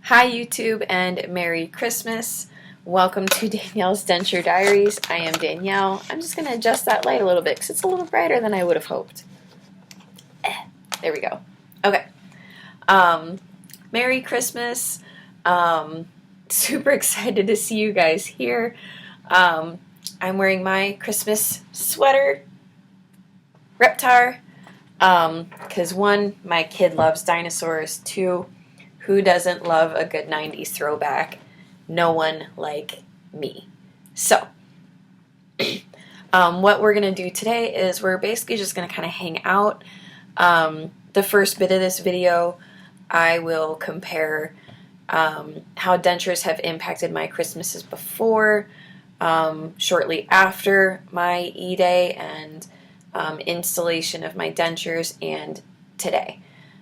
Hi YouTube and Merry Christmas. Welcome to Danielle's Denture Diaries. I am Danielle. I'm just going to adjust that light a little bit because it's a little brighter than I would have hoped. There we go. Okay. Merry Christmas. Super excited to see you guys here. I'm wearing my Christmas sweater, Reptar, because one, my kid loves dinosaurs. Two, who doesn't love a good 90s throwback? No one like me. So, what we're going to do today is we're basically just going to kind of hang out. The first bit of this video, I will compare how dentures have impacted my Christmases before, shortly after my E-Day, and installation of my dentures, and today.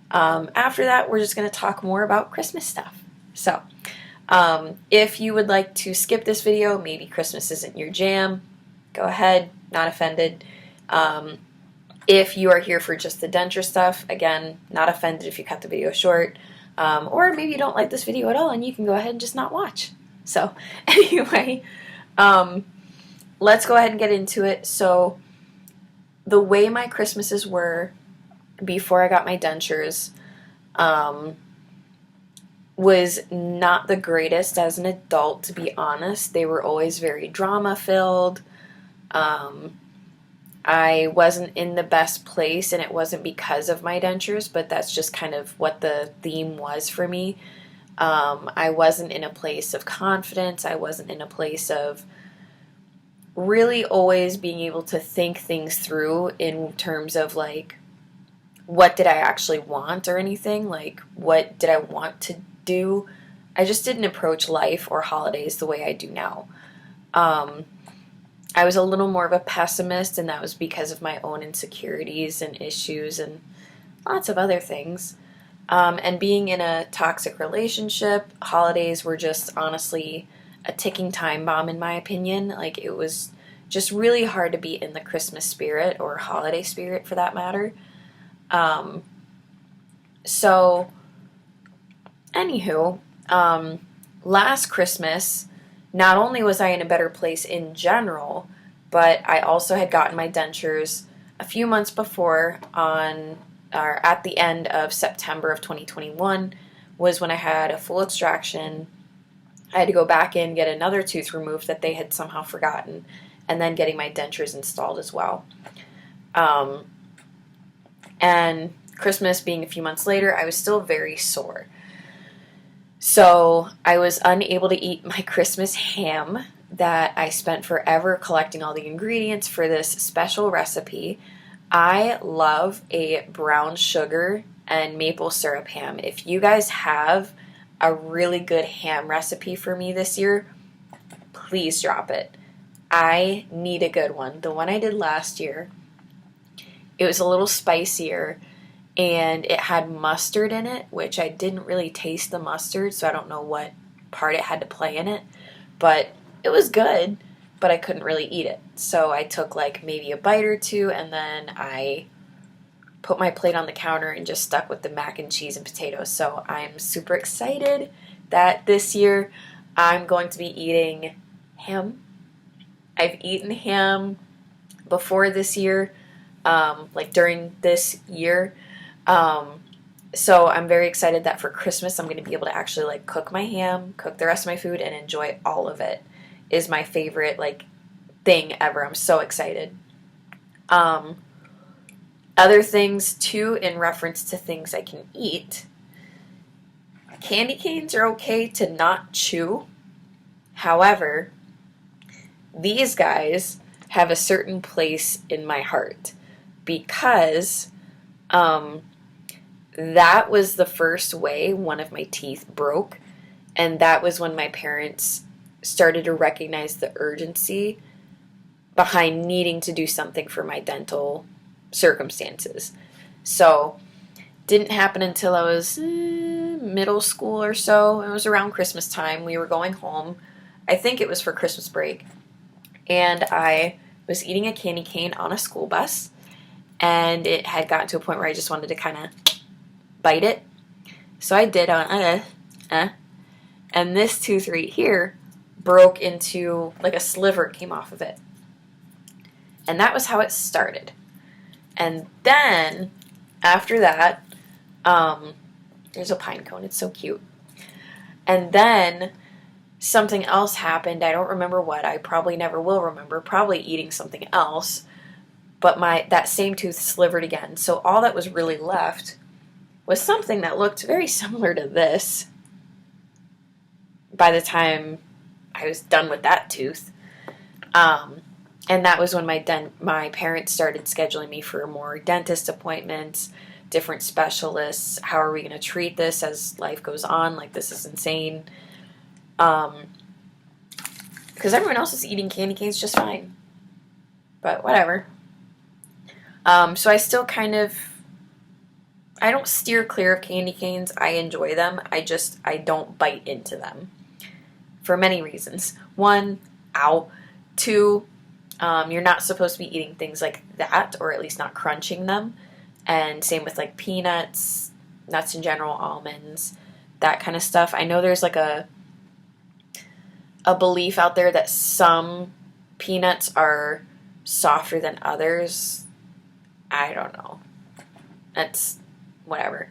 After that, we're just going to talk more about Christmas stuff. So, if you would like to skip this video, maybe Christmas isn't your jam, go ahead, not offended. If you are here for just the denture stuff, again, not offended if you cut the video short. Or maybe you don't like this video at all and you can go ahead and just not watch. So, anyway, let's go ahead and get into it. So, the way my Christmases were before I got my dentures was not the greatest as an adult, to be honest. They were always very drama-filled. I wasn't in the best place, and it wasn't because of my dentures, but that's just kind of what the theme was for me. I wasn't in a place of confidence. I wasn't in a place of really always being able to think things through in terms of, like, what did I actually want or anything? Like, what did I want to do? I just didn't approach life or holidays the way I do now. I was a little more of a pessimist, and that was because of my own insecurities and issues and lots of other things. And being in a toxic relationship, holidays were just honestly a ticking time bomb in my opinion. Like, it was just really hard to be in the Christmas spirit or holiday spirit for that matter. So, anywho, last Christmas, not only was I in a better place in general, but I also had gotten my dentures a few months before at the end of September of 2021 was when I had a full extraction. I had to go back in, get another tooth removed that they had somehow forgotten, and then getting my dentures installed as well. And Christmas being a few months later, I was still very sore. So I was unable to eat my Christmas ham that I spent forever collecting all the ingredients for this special recipe. I love a brown sugar and maple syrup ham. If you guys have a really good ham recipe for me this year, please drop it. I need a good one. The one I did last year, it was a little spicier, and it had mustard in it, which I didn't really taste the mustard, so I don't know what part it had to play in it. But it was good, but I couldn't really eat it. So I took like maybe a bite or two, and then I put my plate on the counter and just stuck with the mac and cheese and potatoes. So I'm super excited that this year I'm going to be eating ham. I've eaten ham before this year, like during this year. So I'm very excited that for Christmas I'm going to be able to actually like cook my ham, cook the rest of my food, and enjoy all of it. Is my favorite like thing ever. I'm so excited. Other things too, in reference to things I can eat. Candy canes are okay to not chew. However, these guys have a certain place in my heart because that was the first way one of my teeth broke, and that was when my parents started to recognize the urgency behind needing to do something for my dental circumstances. So, didn't happen until I was middle school or so. It was around Christmas time. We were going home. I think it was for Christmas break. And I was eating a candy cane on a school bus, and it had gotten to a point where I just wanted to kind of bite it. So I did, And this tooth right here broke into, like a sliver came off of it. And that was how it started. And then, after that, there's a pine cone. It's so cute. And then something else happened. I don't remember what. I probably never will remember. Probably eating something else. But that same tooth slivered again. So all that was really left was something that looked very similar to this by the time I was done with that tooth. And that was when my parents started scheduling me for more dentist appointments, different specialists. How are we going to treat this as life goes on? Like, this is insane. Because everyone else is eating candy canes just fine. But whatever. So I still I don't steer clear of candy canes. I enjoy them. I don't bite into them. For many reasons. One, ow. Two, you're not supposed to be eating things like that, or at least not crunching them. And same with like peanuts, nuts in general, almonds, that kind of stuff. I know there's like a belief out there that some peanuts are softer than others. I don't know. That's whatever.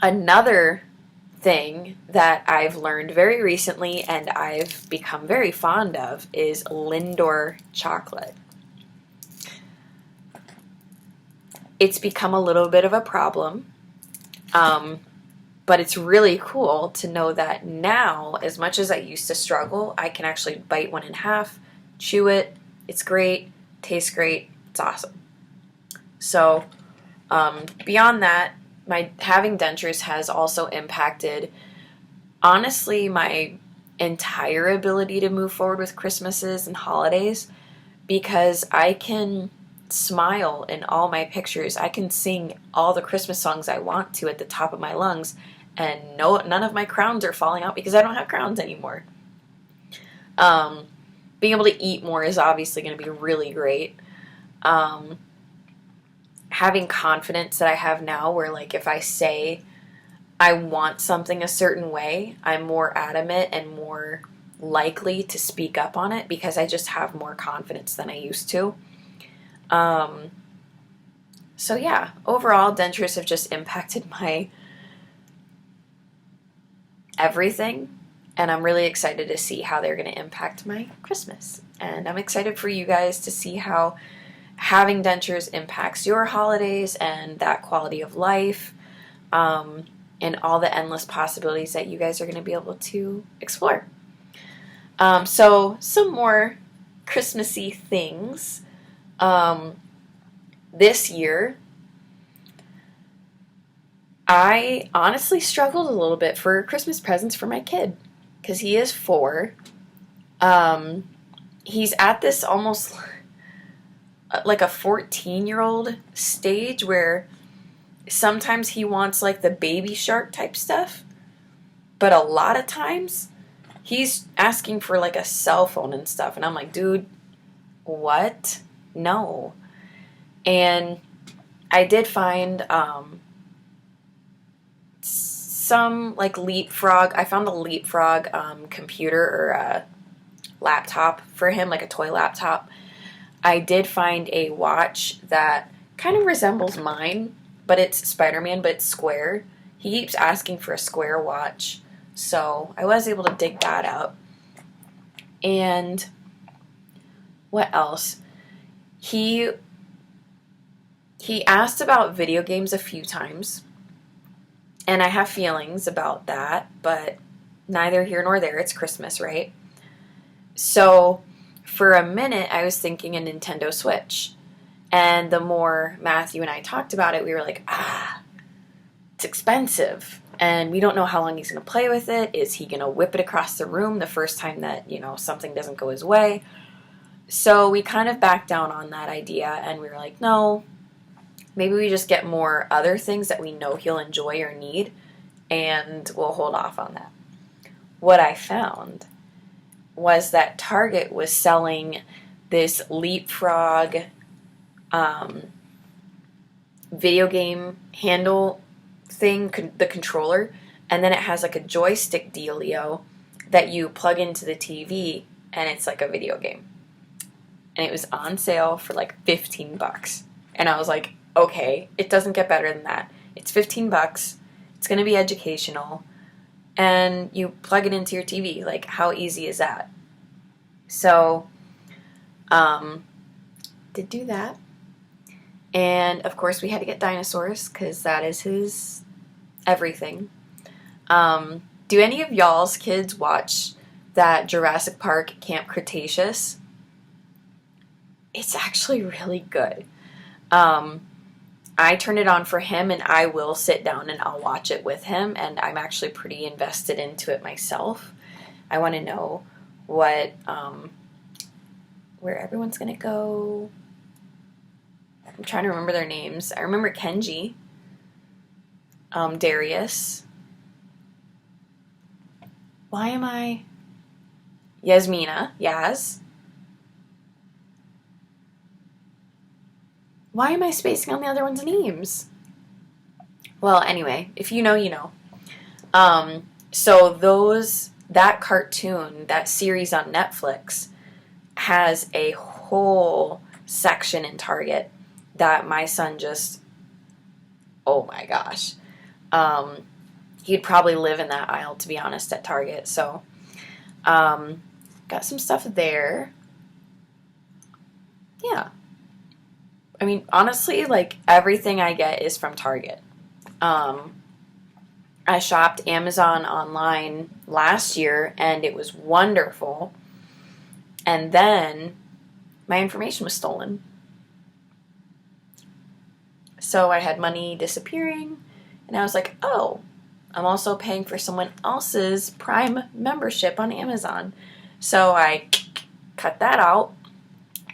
Another thing that I've learned very recently and I've become very fond of is Lindor chocolate. It's become a little bit of a problem, but it's really cool to know that now, as much as I used to struggle, I can actually bite one in half, chew it. It's great, tastes great, it's awesome. So beyond that, my having dentures has also impacted, honestly, my entire ability to move forward with Christmases and holidays, because I can smile in all my pictures. I can sing all the Christmas songs I want to at the top of my lungs, and none of my crowns are falling out because I don't have crowns anymore. Being able to eat more is obviously going to be really great. Having confidence that I have now, where like if I say I want something a certain way, I'm more adamant and more likely to speak up on it because I just have more confidence than I used to. So yeah, overall, dentures have just impacted my everything, and I'm really excited to see how they're going to impact my Christmas. And I'm excited for you guys to see how having dentures impacts your holidays and that quality of life, and all the endless possibilities that you guys are going to be able to explore. So some more Christmassy things. This year, I honestly struggled a little bit for Christmas presents for my kid, because he is 4. He's at this almost like a 14-year-old stage where sometimes he wants like the Baby Shark type stuff, but a lot of times he's asking for like a cell phone and stuff, and I'm like, dude, what? No. And I did find some like Leapfrog. I found the Leapfrog computer or laptop for him, like a toy laptop. I did find a watch that kind of resembles mine, but it's Spider-Man, but it's square. He keeps asking for a square watch, so I was able to dig that up. And what else? He asked about video games a few times, and I have feelings about that, but neither here nor there. It's Christmas, right? So for a minute, I was thinking a Nintendo Switch. And the more Matthew and I talked about it, we were like, it's expensive. And we don't know how long he's going to play with it. Is he going to whip it across the room the first time that, something doesn't go his way? So we kind of backed down on that idea, and we were like, no, maybe we just get more other things that we know he'll enjoy or need, and we'll hold off on that. What I found was that Target was selling this Leapfrog video game handle thing, the controller, And then it has like a joystick dealio that you plug into the TV, and it's like a video game. And it was on sale for like $15. And I was like, okay, it doesn't get better than that. It's $15. It's going to be educational. And you plug it into your TV. Like, how easy is that? So, did do that. And, of course, we had to get dinosaurs because that is his everything. Do any of y'all's kids watch that Jurassic Park Camp Cretaceous? It's actually really good. I turn it on for him, and I will sit down and I'll watch it with him, and I'm actually pretty invested into it myself. I want to know what, where everyone's going to go. I'm trying to remember their names. I remember Kenji, Darius. Why am I? Yasmina, Yaz. Why am I spacing on the other one's names? Well, anyway, if you know, you know. So that cartoon, that series on Netflix, has a whole section in Target that my son just, oh my gosh. He'd probably live in that aisle, to be honest, at Target. So, got some stuff there. Yeah. I mean, honestly, like, everything I get is from Target. I shopped Amazon online last year, and it was wonderful. And then my information was stolen. So I had money disappearing, and I was like, oh, I'm also paying for someone else's Prime membership on Amazon. So I cut that out,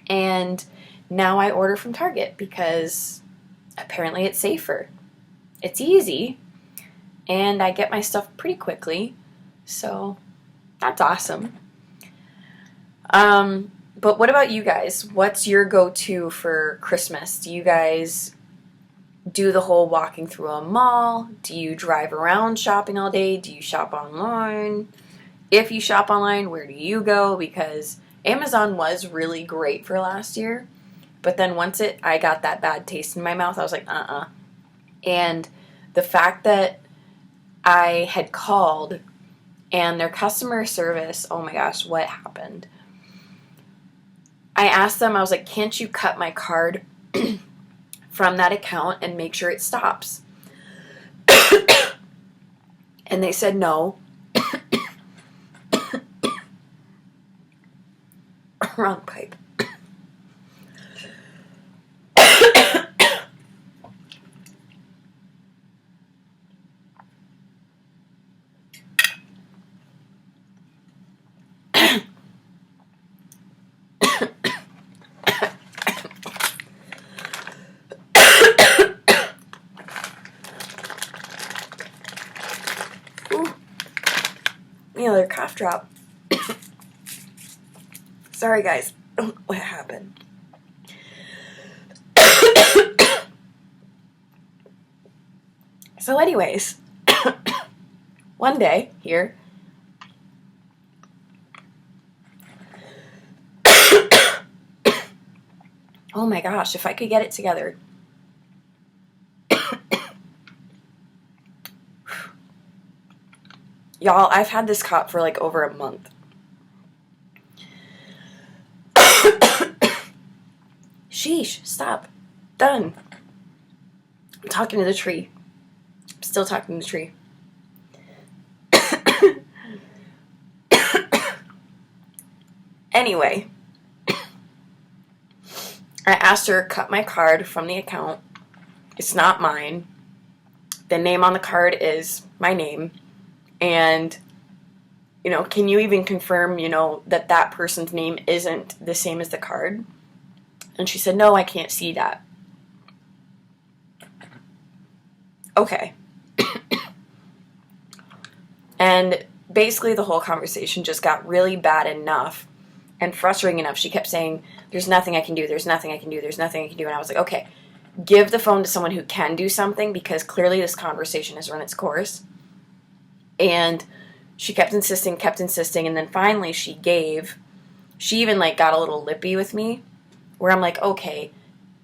and now I order from Target because apparently it's safer. It's easy, and I get my stuff pretty quickly, so that's awesome. But what about you guys? What's your go-to for Christmas? Do you guys do the whole walking through a mall? Do you drive around shopping all day? Do you shop online? If you shop online, where do you go? Because Amazon was really great for last year, but then once I got that bad taste in my mouth, I was like, And the fact that I had called and their customer service, oh my gosh, what happened? I asked them, I was like, can't you cut my card from that account and make sure it stops? And they said no. Wrong pipe. Another cough drop. Sorry, guys. What happened? So anyways, one day here, oh my gosh, if I could get it together. Y'all, I've had this cup for like over a month. Sheesh, stop. Done. I'm talking to the tree. I'm still talking to the tree. Anyway, I asked her to cut my card from the account. It's not mine. The name on the card is my name. And, can you even confirm, that that person's name isn't the same as the card? And she said, no, I can't see that. Okay. And basically the whole conversation just got really bad enough and frustrating enough. She kept saying, there's nothing I can do, there's nothing I can do, there's nothing I can do. And I was like, okay, give the phone to someone who can do something because clearly this conversation has run its course. And she kept insisting, and then finally she gave. She even like got a little lippy with me, where I'm like, okay,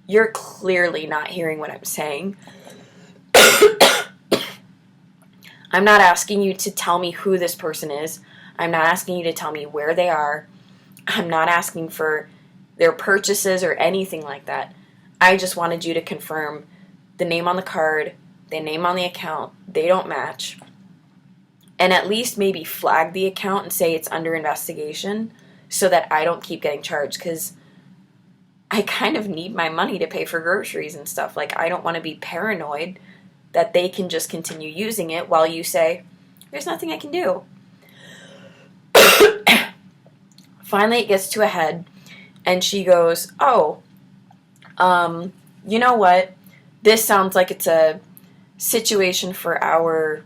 you're clearly not hearing what I'm saying. I'm not asking you to tell me who this person is. I'm not asking you to tell me where they are. I'm not asking for their purchases or anything like that. I just wanted you to confirm the name on the card, the name on the account, they don't match, and at least maybe flag the account and say it's under investigation so that I don't keep getting charged, because I kind of need my money to pay for groceries and stuff. Like, I don't want to be paranoid that they can just continue using it while you say, there's nothing I can do. Finally, it gets to a head, and she goes, oh, you know what? This sounds like it's a situation for our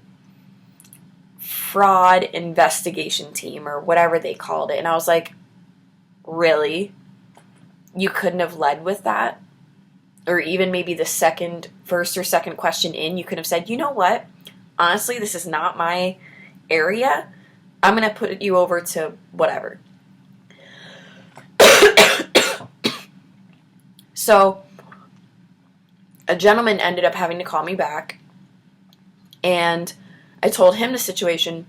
fraud investigation team, or whatever they called it. And I was like, really? You couldn't have led with that? Or even maybe the first or second question in, you could have said, you know what? Honestly, this is not my area. I'm going to put you over to whatever. So, a gentleman ended up having to call me back, and I told him the situation.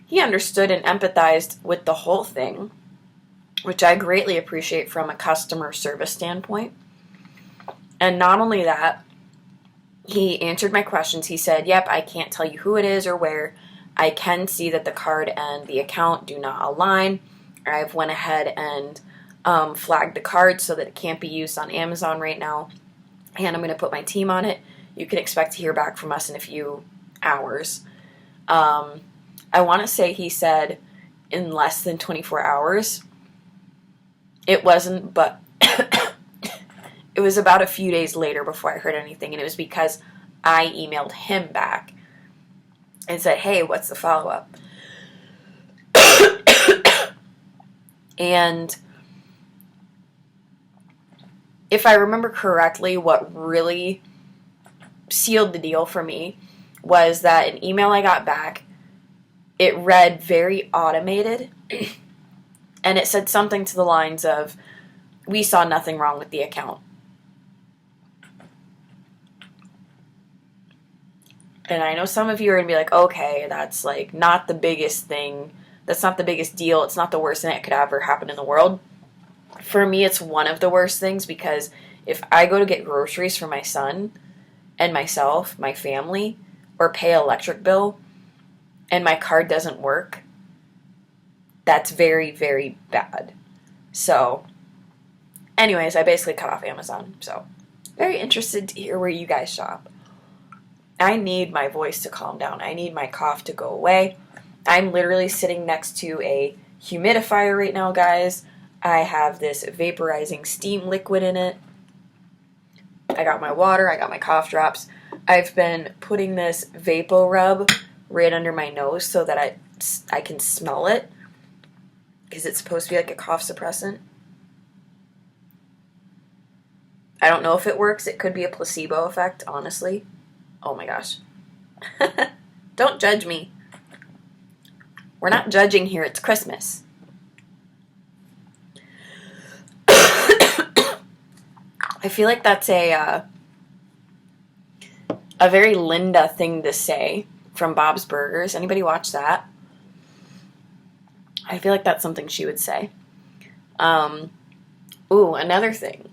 He understood and empathized with the whole thing, which I greatly appreciate from a customer service standpoint. And not only that, he answered my questions. He said, yep, I can't tell you who it is or where. I can see that the card and the account do not align. I've went ahead and flagged the card so that it can't be used on Amazon right now. And I'm going to put my team on it. You can expect to hear back from us in a few hours. I want to say he said in less than 24 hours. It wasn't, but it was about a few days later before I heard anything, and it was because I emailed him back and said, hey, what's the follow-up? And if I remember correctly, what really sealed the deal for me was that an email I got back, it read very automated, and it said something to the lines of, we saw nothing wrong with the account. And I know some of you are going to be like, okay, that's like not the biggest thing. That's not the biggest deal. It's not the worst thing that could ever happen in the world. For me, it's one of the worst things, because if I go to get groceries for my son and myself, my family, or pay an electric bill, and my card doesn't work, that's very, very bad. So, anyways, I basically cut off Amazon. So, very interested to hear where you guys shop. I need my voice to calm down. I need my cough to go away. I'm literally sitting next to a humidifier right now, guys. I have this vaporizing steam liquid in it. I got my water. I got my cough drops. I've been putting this Vapo Rub right under my nose so that I can smell it, because it's supposed to be like a cough suppressant. I don't know if it works. It could be a placebo effect, honestly. Oh my gosh. Don't judge me. We're not judging here. It's Christmas. I feel like that's a very Linda thing to say from Bob's Burgers. Anybody watch that? I feel like that's something she would say. Ooh, another thing.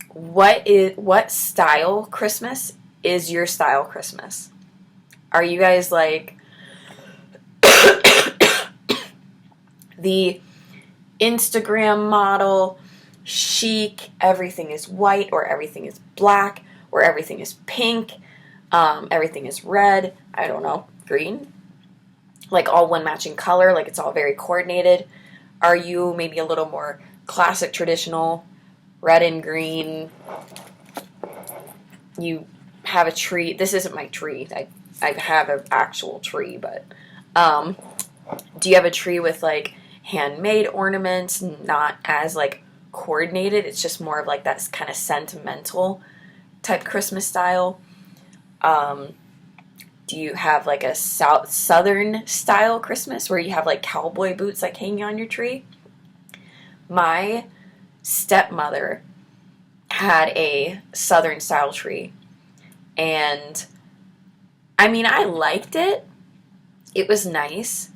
What style Christmas is your style Christmas? Are you guys like the Instagram model, chic, everything is white, or everything is black, or everything is pink, everything is red, I don't know, green? Like all one matching color, like it's all very coordinated? Are you maybe a little more classic, traditional, red and green? You have a tree. This isn't my tree. I have an actual tree, but do you have a tree with like handmade ornaments, not as like coordinated? It's just more of like that kind of sentimental type Christmas style. Do you have like a southern style Christmas where you have like cowboy boots like hanging on your tree? My stepmother had a southern style tree, and I mean, I liked it. It was nice.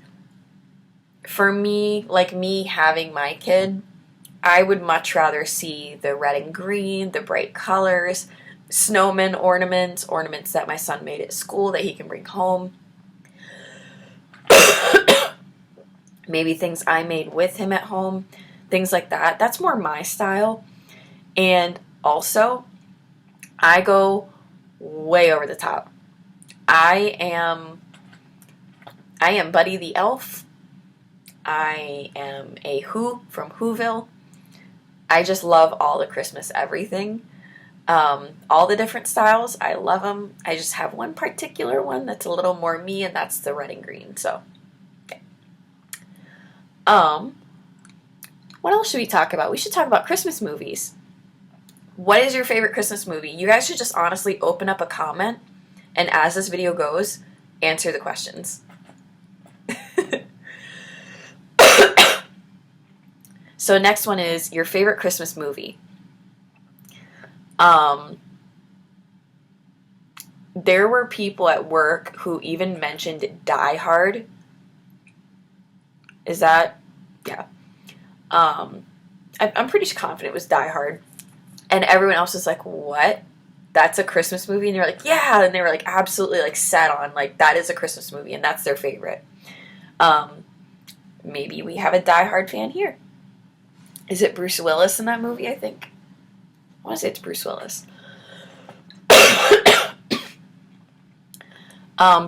For me, like me having my kid, I would much rather see the red and green, the bright colors, snowman ornaments that my son made at school that he can bring home. Maybe things I made with him at home, things like that. That's more my style. And also, I go way over the top. I am Buddy the Elf. I am a Who from Whoville. I just love all the Christmas everything. All the different styles, I love them. I just have one particular one that's a little more me, and that's the red and green. So, okay. What else should we talk about? We should talk about Christmas movies. What is your favorite Christmas movie? You guys should just honestly open up a comment, and as this video goes, answer the questions. So next one is your favorite Christmas movie. There were people at work who even mentioned Die Hard. Is that? Yeah. I'm pretty confident it was Die Hard. And everyone else was like, what? That's a Christmas movie? And they're like, yeah. And they were like absolutely like set on like that is a Christmas movie and that's their favorite. Maybe we have a Die Hard fan here. Is it Bruce Willis in that movie, I think? I want to say it's Bruce Willis.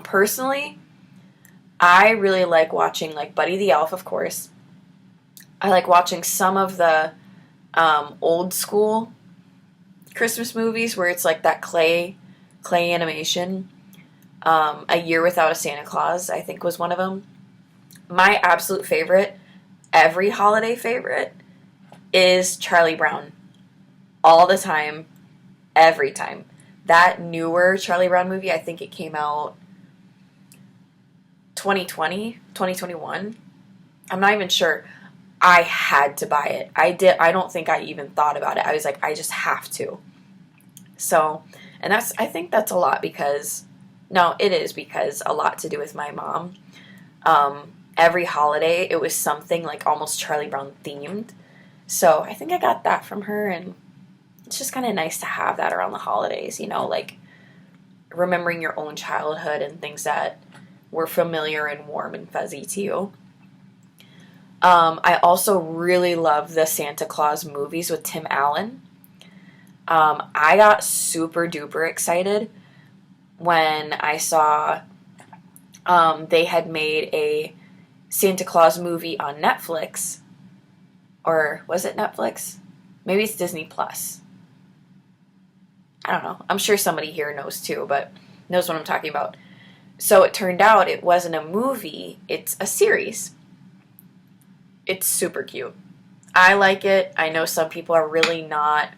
Personally, I really like watching like Buddy the Elf, of course. I like watching some of the old school Christmas movies where it's like that clay animation. A Year Without a Santa Claus, I think, was one of them. My absolute favorite, every holiday favorite, is Charlie Brown. All the time, every time. That newer Charlie Brown movie, I think it came out 2020, 2021. I'm not even sure. I had to buy it. I don't think I even thought about it. I was like, I just have to. So, and I think that's a lot because, no, it is because a lot to do with my mom. Every holiday, it was something like almost Charlie Brown themed. So I think I got that from her, and it's just kind of nice to have that around the holidays, you know, like remembering your own childhood and things that were familiar and warm and fuzzy to you. I also really love the Santa Claus movies with Tim Allen. I got super duper excited when I saw they had made a Santa Claus movie on Netflix. Or was it Netflix? Maybe it's Disney Plus. I don't know. I'm sure somebody here knows too, but knows what I'm talking about. So it turned out it wasn't a movie, it's a series. It's super cute. I like it. I know some people are really not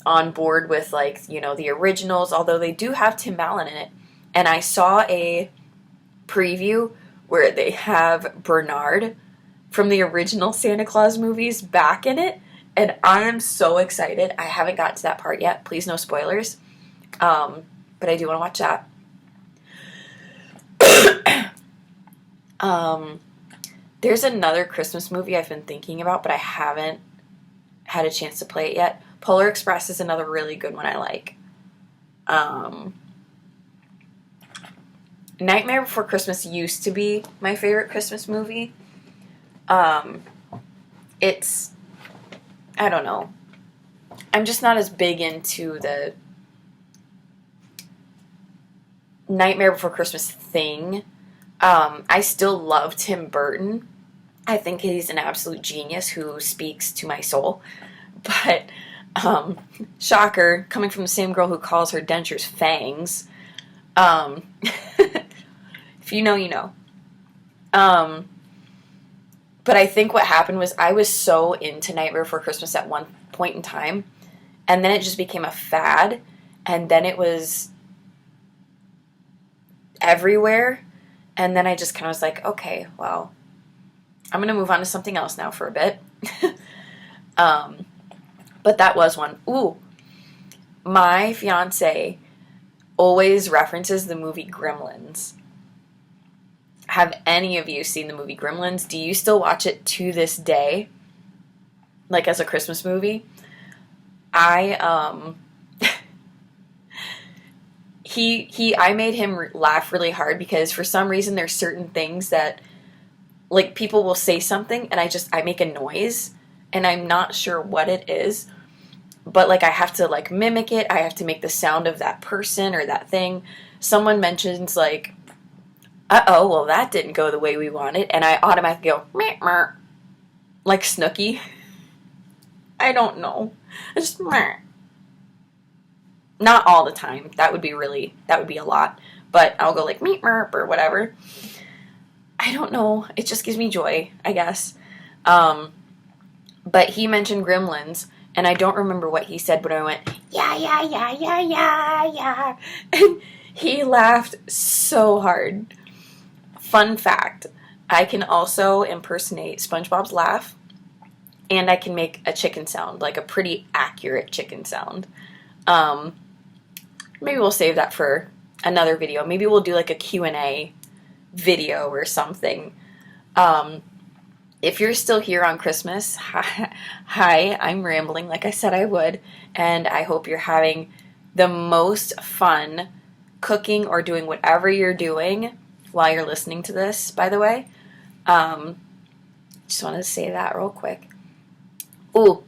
on board with like, you know, the originals, although they do have Tim Allen in it. And I saw a preview where they have Bernard from the original Santa Claus movies back in it, and I am so excited. I haven't got to that part yet. Please, no spoilers. But I do want to watch that. There's another Christmas movie I've been thinking about, but I haven't had a chance to play it yet. Polar Express is another really good one I like. Nightmare Before Christmas used to be my favorite Christmas movie. It's, I don't know. I'm just not as big into the Nightmare Before Christmas thing. I still love Tim Burton. I think he's an absolute genius who speaks to my soul. But, shocker, coming from the same girl who calls her dentures fangs. If you know, you know. But I think what happened was I was so into Nightmare Before Christmas at one point in time, and then it just became a fad, and then it was everywhere. And then I just kind of was like, okay, well, I'm going to move on to something else now for a bit. But that was one. Ooh, my fiance always references the movie Gremlins. Have any of you seen the movie Gremlins? Do you still watch it to this day? Like as a Christmas movie? I I made him laugh really hard because for some reason there's certain things that, like, people will say something and I make a noise and I'm not sure what it is, but like I have to like mimic it. I have to make the sound of that person or that thing. Someone mentions like, uh-oh, well that didn't go the way we wanted, and I automatically go meh, meh, like Snooki. I don't know. I just meh. Not all the time. That would be a lot. But I'll go like meep merp or whatever. I don't know. It just gives me joy, I guess. But he mentioned Gremlins, and I don't remember what he said, but I went, yeah, yeah, yeah, yeah, yeah, yeah. And he laughed so hard. Fun fact, I can also impersonate SpongeBob's laugh, and I can make a chicken sound, like a pretty accurate chicken sound. Maybe we'll save that for another video. Maybe we'll do like a Q&A video or something. If you're still here on Christmas, hi, I'm rambling like I said I would, and I hope you're having the most fun cooking or doing whatever you're doing while you're listening to this, by the way. Just wanted to say that real quick. Ooh,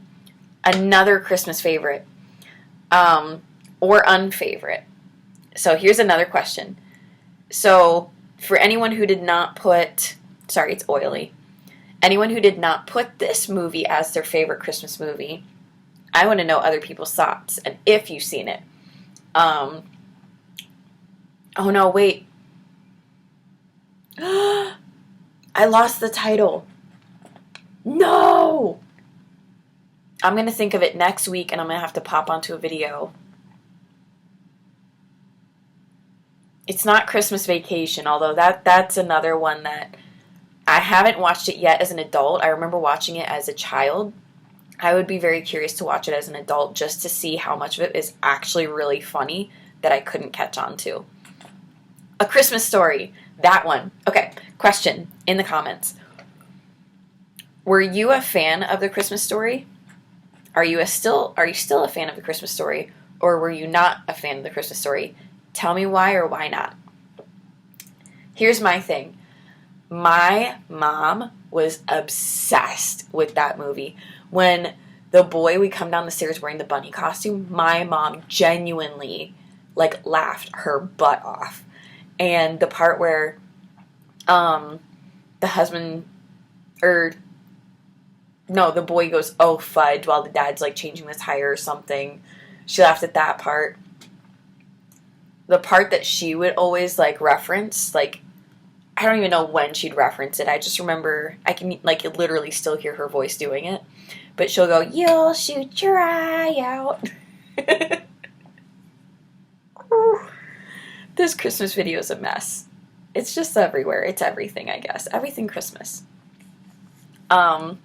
another Christmas favorite. Or unfavorite. So here's another question. So for anyone who did not put, sorry, it's oily. Anyone who did not put this movie as their favorite Christmas movie, I want to know other people's thoughts and if you've seen it. Oh no, wait. I lost the title. No! I'm going to think of it next week and I'm going to have to pop onto a video. It's not Christmas Vacation, although that's another one that I haven't watched it yet as an adult. I remember watching it as a child. I would be very curious to watch it as an adult just to see how much of it is actually really funny that I couldn't catch on to. A Christmas Story. That one. Okay, question in the comments. Were you a fan of The Christmas Story? Are you still a fan of The Christmas Story? Or were you not a fan of The Christmas Story? Tell me why or why not. Here's my thing. My mom was obsessed with that movie. When the boy would come down the stairs wearing the bunny costume, my mom genuinely like laughed her butt off. And the part where the husband, the boy goes, oh fudge, while the dad's like changing the tire or something. She laughed at that part. The part that she would always like reference, like, I don't even know when she'd reference it. I just remember, I can like literally still hear her voice doing it. But she'll go, you'll shoot your eye out. This Christmas video is a mess. It's just everywhere. It's everything, I guess. Everything Christmas. Okay,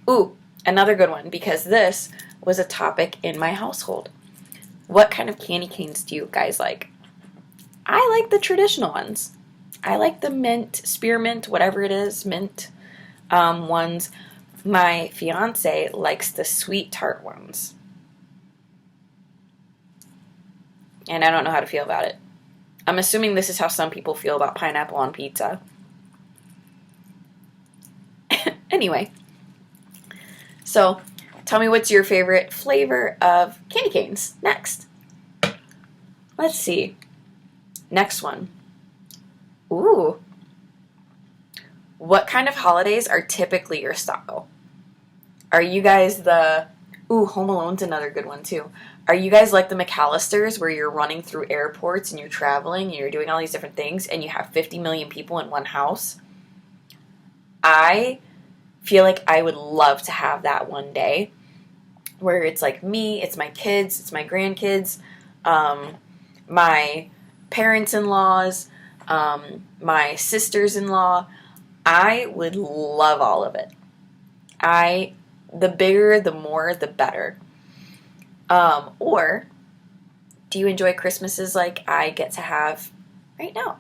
ooh, another good one, because this was a topic in my household. What kind of candy canes do you guys like? I like the traditional ones. I like the mint, spearmint, whatever it is, mint ones. My fiance likes the sweet tart ones. And I don't know how to feel about it. I'm assuming this is how some people feel about pineapple on pizza. Anyway. So, tell me what's your favorite flavor of candy canes. Next. Let's see. Next one. Ooh. What kind of holidays are typically your style? Are you guys the... Ooh, Home Alone's another good one too. Are you guys like the McAllisters where you're running through airports and you're traveling and you're doing all these different things and you have 50 million people in one house? I feel like I would love to have that one day where it's like me, it's my kids, it's my grandkids, my parents-in-laws, my sisters-in-law. I would love all of it. The bigger, the more, the better. Or do you enjoy Christmases like I get to have right now,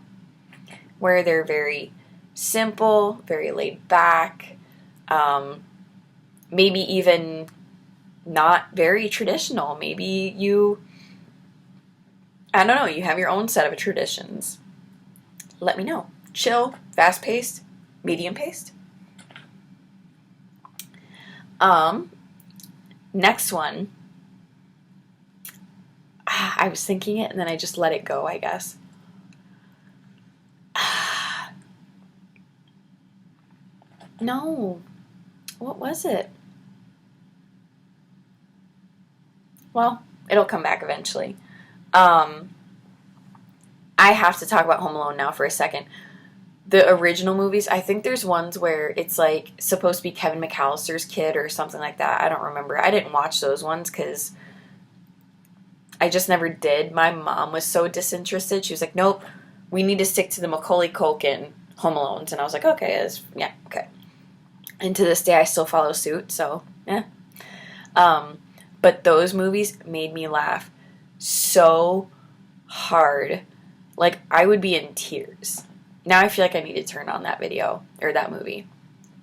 where they're very simple, very laid back, maybe even not very traditional. Maybe you, I don't know, you have your own set of traditions. Let me know. Chill, fast-paced, medium-paced. Next one. I was thinking it and then I just let it go, I guess. No. What was it? Well, it'll come back eventually. I have to talk about Home Alone now for a second. The original movies, I think there's ones where it's like supposed to be Kevin McAllister's kid or something like that. I don't remember. I didn't watch those ones because I just never did. My mom was so disinterested. She was like, nope, we need to stick to the Macaulay Culkin Home Alones. And I was like, okay, yeah, okay. And to this day, I still follow suit, so, yeah. But those movies made me laugh so hard. Like, I would be in tears. Now I feel like I need to turn on that video, or that movie.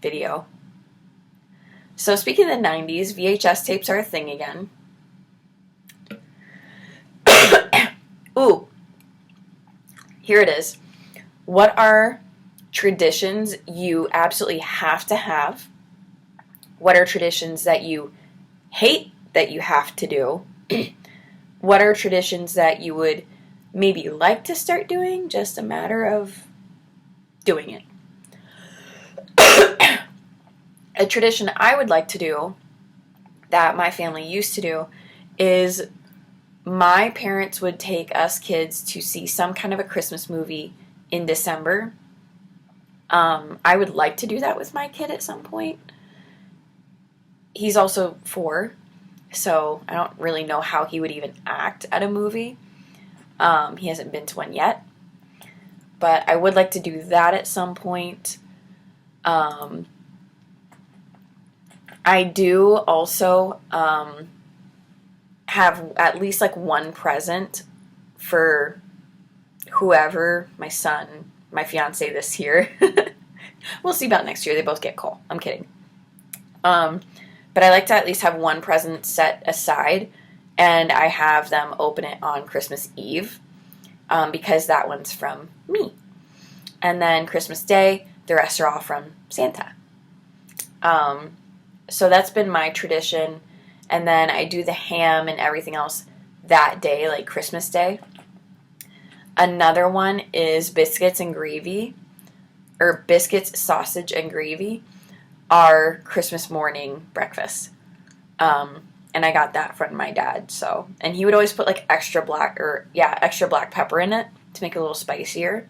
Video. So speaking of the 90s, VHS tapes are a thing again. Ooh. Here it is. What are traditions you absolutely have to have? What are traditions that you hate that you have to do? What are traditions that you would maybe like to start doing, just a matter of doing it? A tradition I would like to do that my family used to do is my parents would take us kids to see some kind of a Christmas movie in December. I would like to do that with my kid at some point. He's also 4, so I don't really know how he would even act at a movie. He hasn't been to one yet. But I would like to do that at some point. I do also have at least like one present for whoever, my son, my fiance this year. We'll see about next year. They both get coal. I'm kidding. But I like to at least have one present set aside, and I have them open it on Christmas Eve, because that one's from me. And then Christmas Day, the rest are all from Santa. So that's been my tradition. And then I do the ham and everything else that day, like Christmas Day. Another one is biscuits and gravy, or biscuits, sausage, and gravy are Christmas morning breakfast. And I got that from my dad, so. And he would always put like extra black pepper in it to make it a little spicier.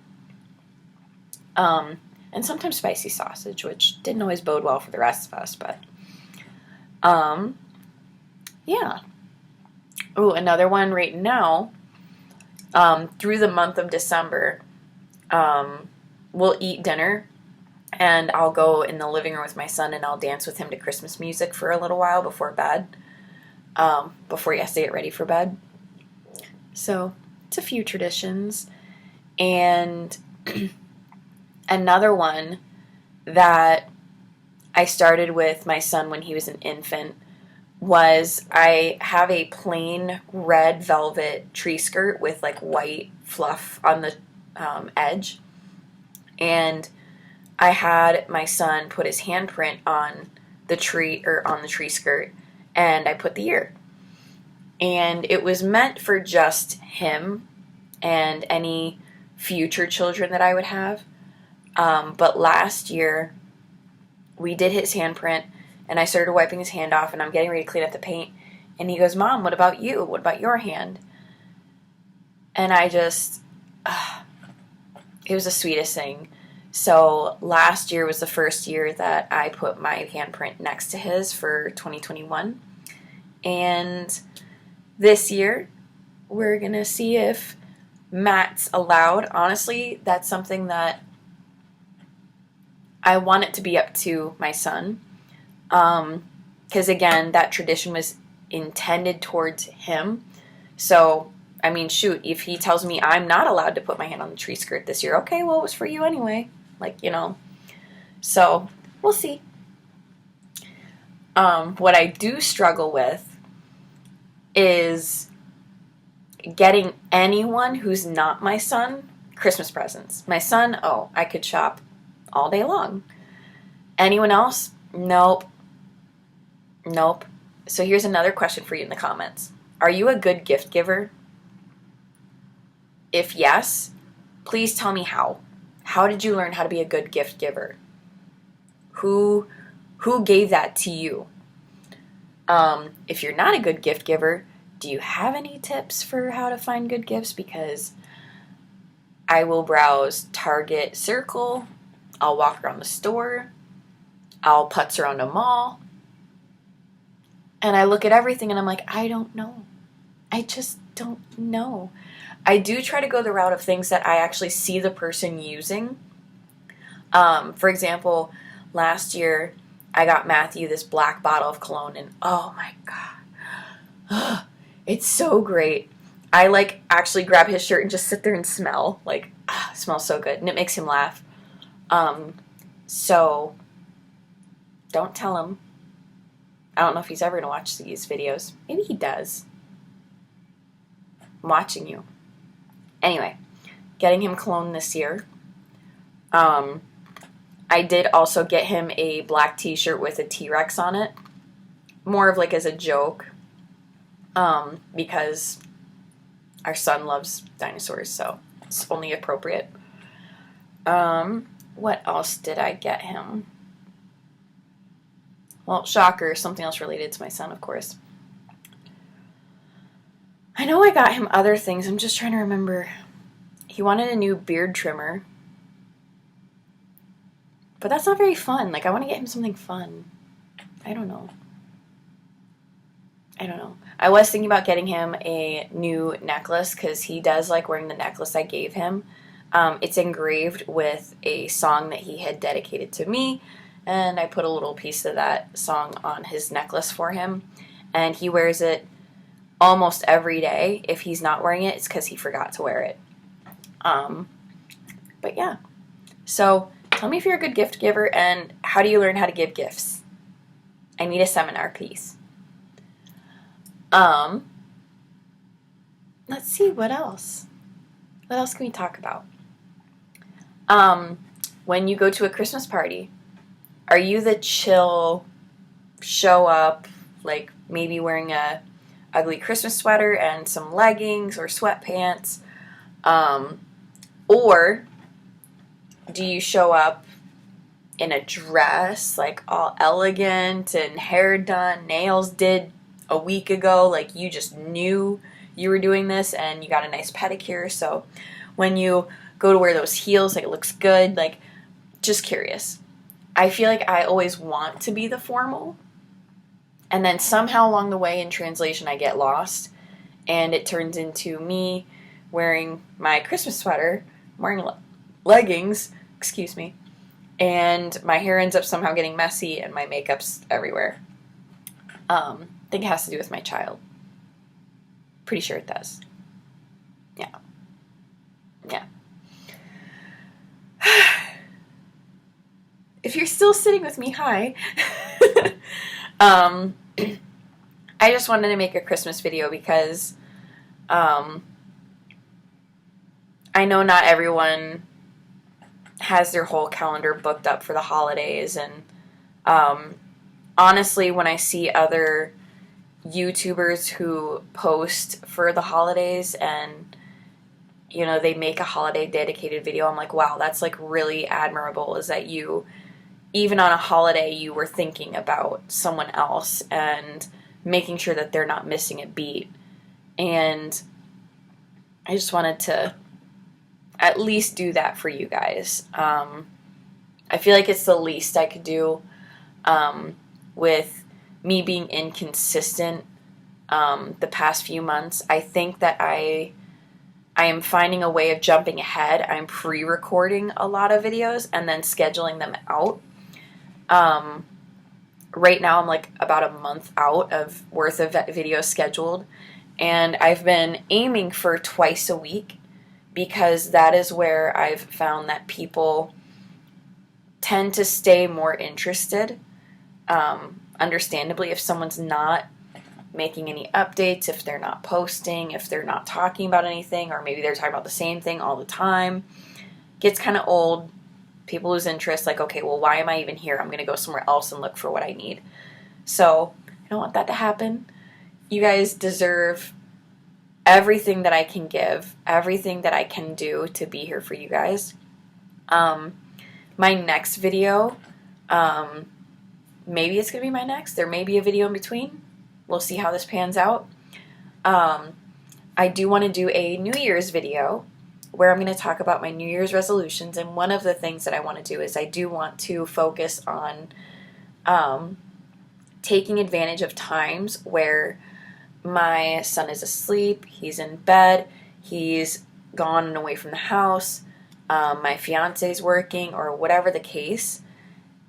And sometimes spicy sausage, which didn't always bode well for the rest of us, but, yeah. Oh, another one right now, through the month of December, we'll eat dinner, and I'll go in the living room with my son, and I'll dance with him to Christmas music for a little while before bed, before he has to get ready for bed. So, it's a few traditions. And another one that I started with my son when he was an infant was I have a plain red velvet tree skirt with like white fluff on the edge. And I had my son put his handprint on the tree, or on the tree skirt, and I put the ear. And it was meant for just him and any future children that I would have. But last year, we did his handprint, and I started wiping his hand off, and I'm getting ready to clean up the paint. And he goes, "Mom, what about you? What about your hand?" And I just, it was the sweetest thing. So last year was the first year that I put my handprint next to his for 2021. And this year, we're going to see if mats allowed. Honestly, that's something that I want it to be up to my son. Because again, that tradition was intended towards him. So, I mean, shoot, if he tells me I'm not allowed to put my hand on the tree skirt this year, okay, well, it was for you anyway. Like, you know. So, we'll see. What I do struggle with is getting anyone who's not my son Christmas presents. My son, oh, I could shop all day long. Anyone else? Nope. Nope. So here's another question for you in the comments. Are you a good gift giver? If yes, please tell me how. How did you learn how to be a good gift giver? Who gave that to you? If you're not a good gift giver, do you have any tips for how to find good gifts? Because I will browse Target Circle, I'll walk around the store, I'll putz around a mall, and I look at everything and I'm like, I don't know. I just don't know. I do try to go the route of things that I actually see the person using. For example, last year I got Matthew this black bottle of cologne, and oh my god, it's so great. I like actually grab his shirt and just sit there and smell. Like, it smells so good, and it makes him laugh. So don't tell him. I don't know if he's ever gonna watch these videos. Maybe he does. I'm watching you. Anyway, getting him cologne this year. I did also get him a black t-shirt with a T-Rex on it. More of like as a joke. Because our son loves dinosaurs, so it's only appropriate. What else did I get him? Well, shocker, something else related to my son, of course. I know I got him other things. I'm just trying to remember. He wanted a new beard trimmer. But that's not very fun. Like, I want to get him something fun. I don't know. I was thinking about getting him a new necklace because he does like wearing the necklace I gave him. It's engraved with a song that he had dedicated to me, and I put a little piece of that song on his necklace for him, and he wears it almost every day. If he's not wearing it, it's because he forgot to wear it. But yeah. So tell me if you're a good gift giver, and how do you learn how to give gifts? I need a seminar, please. Let's see, what else? What else can we talk about? When you go to a Christmas party, are you the chill, show up, like maybe wearing a ugly Christmas sweater and some leggings or sweatpants? Or do you show up in a dress, like all elegant and hair done, nails did a week ago, like you just knew you were doing this and you got a nice pedicure, so when you go to wear those heels, like it looks good, like just curious. I feel like I always want to be the formal, and then somehow along the way in translation I get lost, and it turns into me wearing my Christmas sweater, wearing leggings, excuse me, and my hair ends up somehow getting messy and my makeup's everywhere. I think it has to do with my child. Pretty sure it does. Yeah. If you're still sitting with me, hi. I just wanted to make a Christmas video because I know not everyone has their whole calendar booked up for the holidays, and honestly, when I see other YouTubers who post for the holidays and, you know, they make a holiday dedicated video, I'm like, wow, that's like really admirable, is that you, even on a holiday, you were thinking about someone else and making sure that they're not missing a beat. And I just wanted to at least do that for you guys. I feel like it's the least I could do with me being inconsistent the past few months. I think that I I am finding a way of jumping ahead. I'm pre-recording a lot of videos and then scheduling them out. Right now I'm like about a month out of worth of videos scheduled, and I've been aiming for twice a week because that is where I've found that people tend to stay more interested. Understandably, if someone's not making any updates, if they're not posting, if they're not talking about anything, or maybe they're talking about the same thing all the time, gets kind of old. People lose interest, like, okay, well, why am I even here? I'm going to go somewhere else and look for what I need. So I don't want that to happen. You guys deserve everything that I can give, everything that I can do to be here for you guys. My next video, maybe it's going to be my next. There may be a video in between. We'll see how this pans out. I do want to do a New Year's video where I'm going to talk about my New Year's resolutions, and one of the things that I want to do is I do want to focus on taking advantage of times where my son is asleep, he's in bed, he's gone and away from the house, my fiance's working, or whatever the case,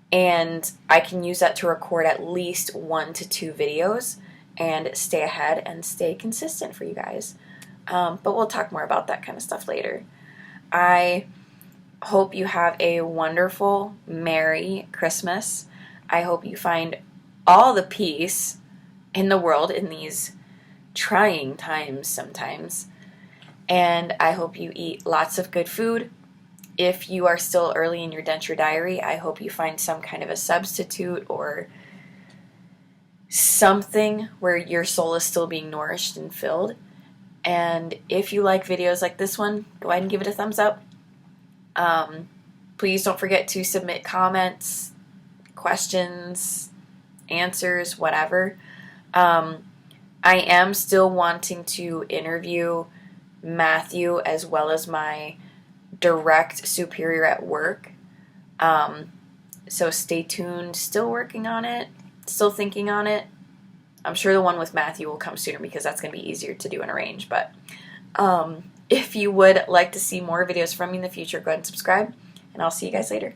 and I can use that to record at least 1 to 2 videos and stay ahead and stay consistent for you guys. But we'll talk more about that kind of stuff later. I hope you have a wonderful, Merry Christmas. I hope you find all the peace in the world in these trying times sometimes. And I hope you eat lots of good food. If you are still early in your denture diary, I hope you find some kind of a substitute or something where your soul is still being nourished and filled. And if you like videos like this one, go ahead and give it a thumbs up. Please don't forget to submit comments, questions, answers, whatever. I am still wanting to interview Matthew as well as my direct superior at work. So stay tuned. Still working on it. Still thinking on it. I'm sure the one with Matthew will come sooner because that's going to be easier to do and arrange. But if you would like to see more videos from me in the future, go ahead and subscribe, and I'll see you guys later.